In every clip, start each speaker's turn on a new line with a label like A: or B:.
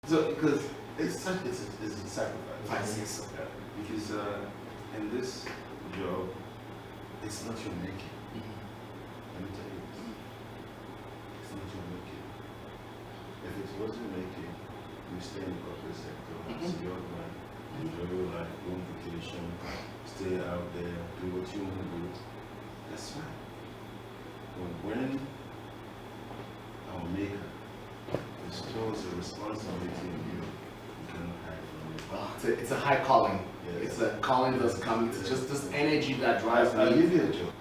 A: So, because it's a sacrifice.
B: Yes.
A: Because in this job, it's not your making. Let me tell you this. It's not your making. If it was your making, you stay in the corporate sector, have secure money, enjoy your life, go on vacation, stay out there, do what you want to do. That's fine. But when our maker bestows a responsibility on you, you cannot hide from it.
B: Well, it's a high calling.
A: Yes.
B: It's a calling that's coming. It's just this energy that drives me.
A: I'll give you a job.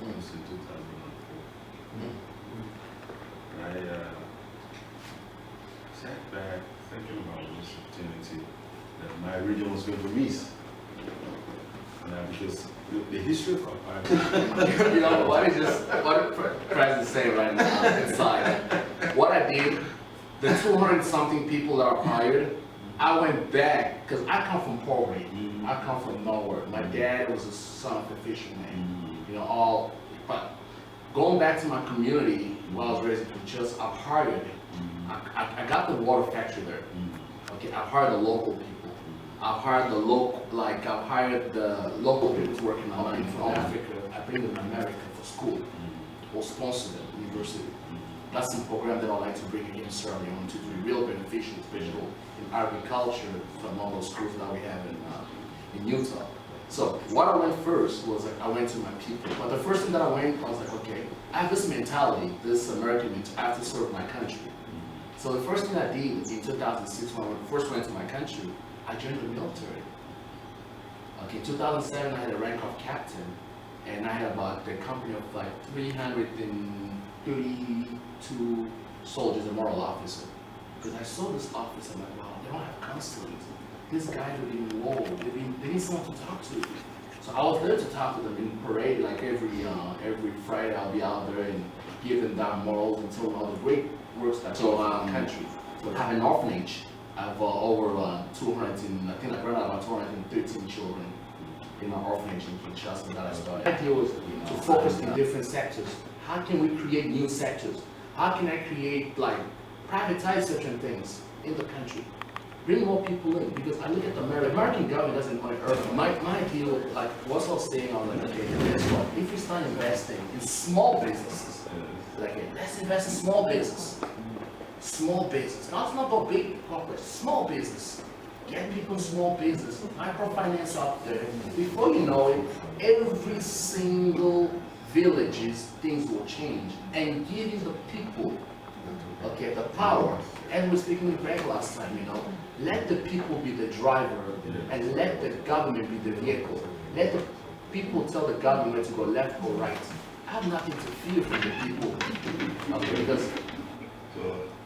A: It was in 2004. I sat back thinking about this opportunity that my region was going to miss. Because the history of our party.
B: You know, what President saying right now inside, what I did, the 200 something people that are hired, I went back, because I come from poverty. I come from nowhere. My dad was a son of a fisherman, you know, but going back to my community where I was raised, just I've hired, I got the water factory there. Okay, I've hired the local people. I've hired the local people to work in Malanga from Africa. I bring them to America for school, or sponsor them, university. That's the program that I like to bring again in Sierra Leone to be real beneficial, especially in agriculture from all those schools that we have in Utah. So what I went first was I went to my people. But the first thing that I was like, okay, I have this mentality, this American mentality, I have to serve my country. So the first thing I did in 2006 when I first went to my country, I joined the military. Okay, in 2007 I had a rank of captain, and I had about a company of like 332 soldiers and moral officer. Because I saw this office, I'm like, wow, they don't have consulate. These guys are being low, they need someone to talk to. So I was there to talk to them in parade, like every Friday I'll be out there and give them down morals and tell them all the great works that so country. So I have an orphanage. I have over 200, I think I brought out about 213 children in our orphanage in Kinshasa that I started. The idea was to focus in different sectors. How can we create new sectors? How can I create, like, privatize certain things in the country? Bring more people in, because I look at the American government doesn't want to earn. My idea, like what I was saying, I was like, okay, guess what? If we start investing in small businesses, like, let's invest in small business. Small business. Now it's not about big corporate, small business. Get people in small business, microfinance out there. Before you know it, every single villages, things will change. And giving the people, okay, the power. And we're speaking with Greg last time, you know, let the people be the driver and let the government be the vehicle. Let the people tell the government where to go, left or right. I have nothing to fear from the people. Okay, because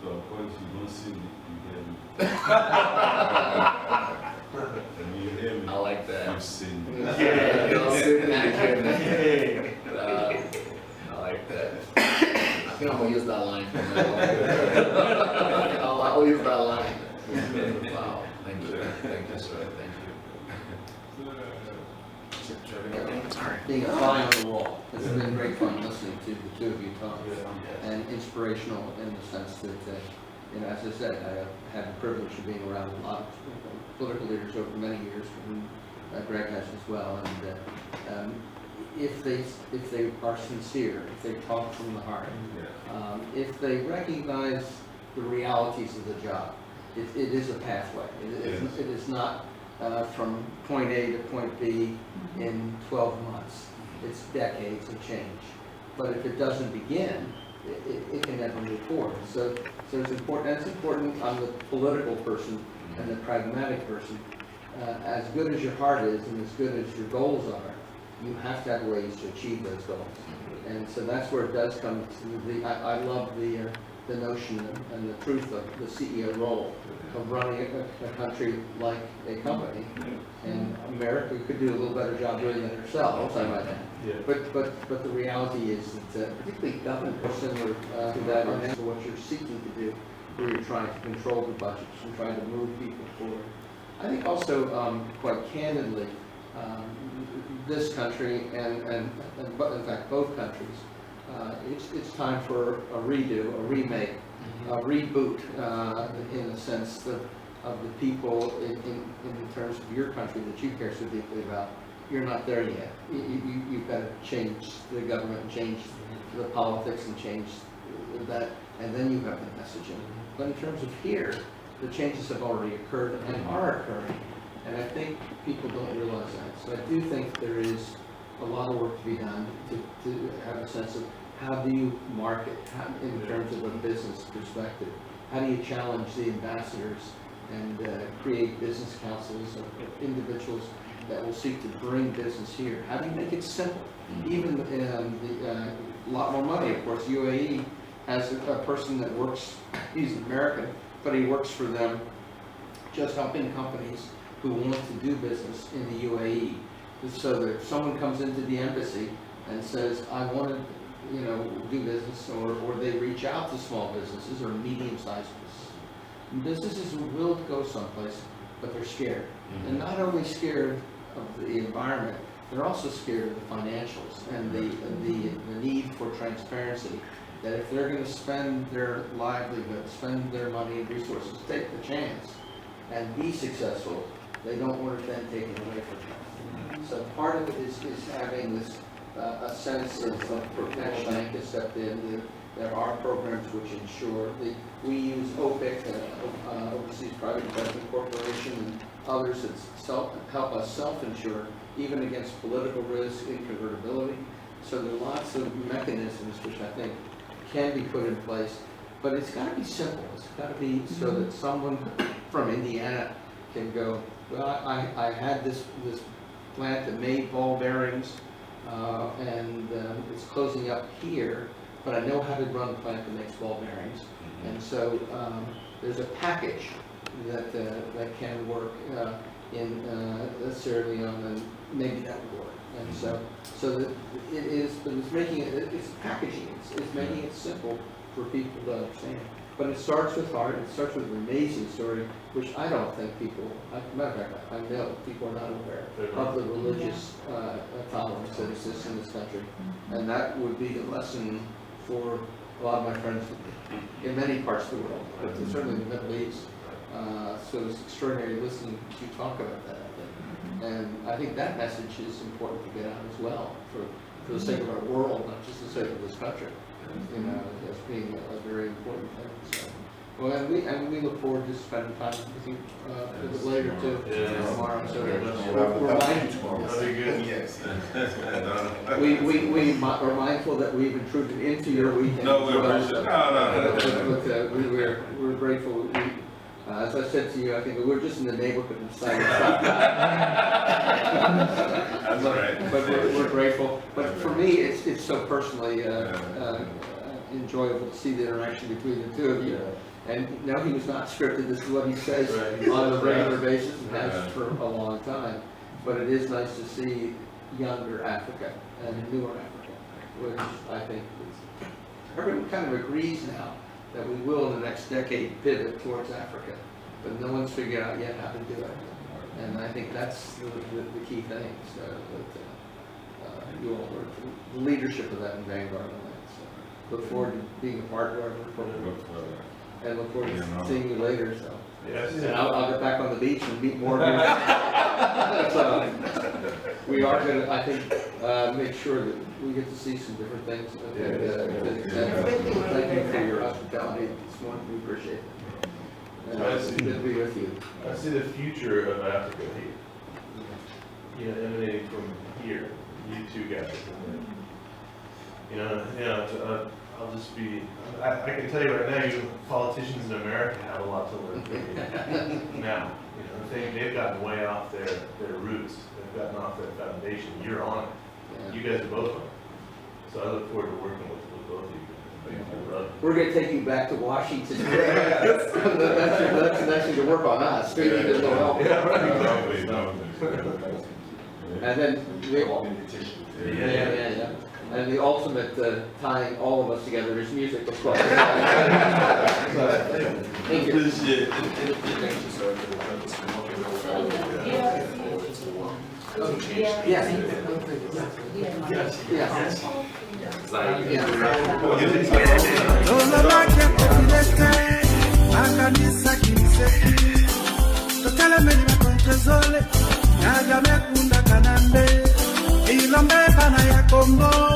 A: So of course you don't see me, you hear me. And when you hear me,
B: I like that.
A: you see me.
B: Yeah, you know, sitting there, I like that. I think I'm gonna use that line from now on. I'll use that line. Wow, thank you, sir. Thank you, sir. Thank you. Sorry.
C: Being a fly on the wall. It's been great fun listening to the two of you talk, and inspirational in the sense that, you know, as I said, I have had the privilege of being around a lot of political leaders over many years, and Greg has as well. And if they are sincere, if they talk from the heart, if they recognize the realities of the job, it is a pathway. It is not from point A to point B in 12 months. It's decades of change. But if it doesn't begin, it can never move forward. So it's important. That's important on the political person and the pragmatic person. As good as your heart is and as good as your goals are, you have to have ways to achieve those goals. And so that's where it does come to I love the notion and the truth of the CEO role of running a country like a company. And America could do a little better job doing it ourselves, I might add. But the reality is that particularly government are similar to that, and that's what you're seeking to do, where you're trying to control the budgets and trying to move people forward. I think also, quite candidly, this country and in fact both countries, it's time for a redo, a remake reboot in the sense of the people in terms of your country that you care so deeply about. You're not there yet. You've got to change the government and change the politics and change that, and then you have the messaging. But in terms of here, the changes have already occurred and are occurring, and I think people don't realize that. So I do think there is a lot of work to be done to have a sense of how do you market in terms of a business perspective. How do you challenge the ambassadors and create business councils of individuals that will seek to bring business here? How do you make it simple? Even a lot more money, of course. UAE has a person that works, he's an American, but he works for them just helping companies who want to do business in the UAE. So that if someone comes into the embassy and says, I want to do business, or they reach out to small businesses or medium-sized businesses. Businesses will go someplace, but they're scared. And not only scared of the environment, they're also scared of the financials and the need for transparency. That if they're going to spend their livelihood, spend their money and resources, take the chance and be successful, they don't want it then taken away from them. So part of it is having this a sense of protection. I guess that there are programs which ensure we use OPIC, Overseas Private Investment Corporation, and others that help us self-insure even against political risk, inconvertibility. So there are lots of mechanisms which I think can be put in place, but it's got to be simple. It's got to be so that someone from Indiana can go, well, I had this plant that made ball bearings, and it's closing up here, but I know how to run a plant that makes ball bearings. And so there's a package that can work in Sierra Leone, and maybe that would work. And so that it is, but it's making it's packaging, it's making it simple for people to understand. But it starts with heart. It starts with an amazing story, which I don't think people, matter of fact, I know people are not aware of the religious tolerance that exists in this country. And that would be the lesson for a lot of my friends in many parts of the world, but certainly in the Middle East. So it's extraordinary listening to you talk about that. And I think that message is important to get out as well for the sake of our world, not just the sake of this country. As being a very important thing. So, well, and we look forward to spending time with you a bit later too. Tomorrow. So we're mindful that we've intruded into your weekend.
A: No,
C: we're grateful. As I said to you, I think we're just in the neighborhood of silence.
A: That's all right.
C: But we're grateful. But for me, it's so personally enjoyable to see the interaction between the two of you. And no, he was not scripted. This is what he says on a regular basis and has for a long time. But it is nice to see younger Africa and newer Africa, which I think everyone kind of agrees now that we will in the next decade pivot towards Africa, but no one's figured out yet how to do it. And I think that's the key thing. So that you all are the leadership of that in Vanguard on that. So look forward to being a part of our program, and look forward to seeing you later. So and I'll get back on the beach and meet more of you. So we are going to, I think, make sure that we get to see some different things. Thank you for your hospitality this morning. We appreciate it. Good to be with you.
D: I see the future of Africa here, emanating from here, you two guys. I'll just be, I can tell you right now, you politicians in America have a lot to learn from you. Now, they've gotten way off their roots. They've gotten off their foundation. You're on it. You guys are both on it. So I look forward to working with both of you.
C: We're going to take you back to Washington. That's the next thing to work on us. We need a little help. And then and the ultimate tying all of us together is music, of course. Thank you.
B: Doesn't change
C: Yeah.
B: things.
C: Yeah.
E: Ilombe kana ya Kongo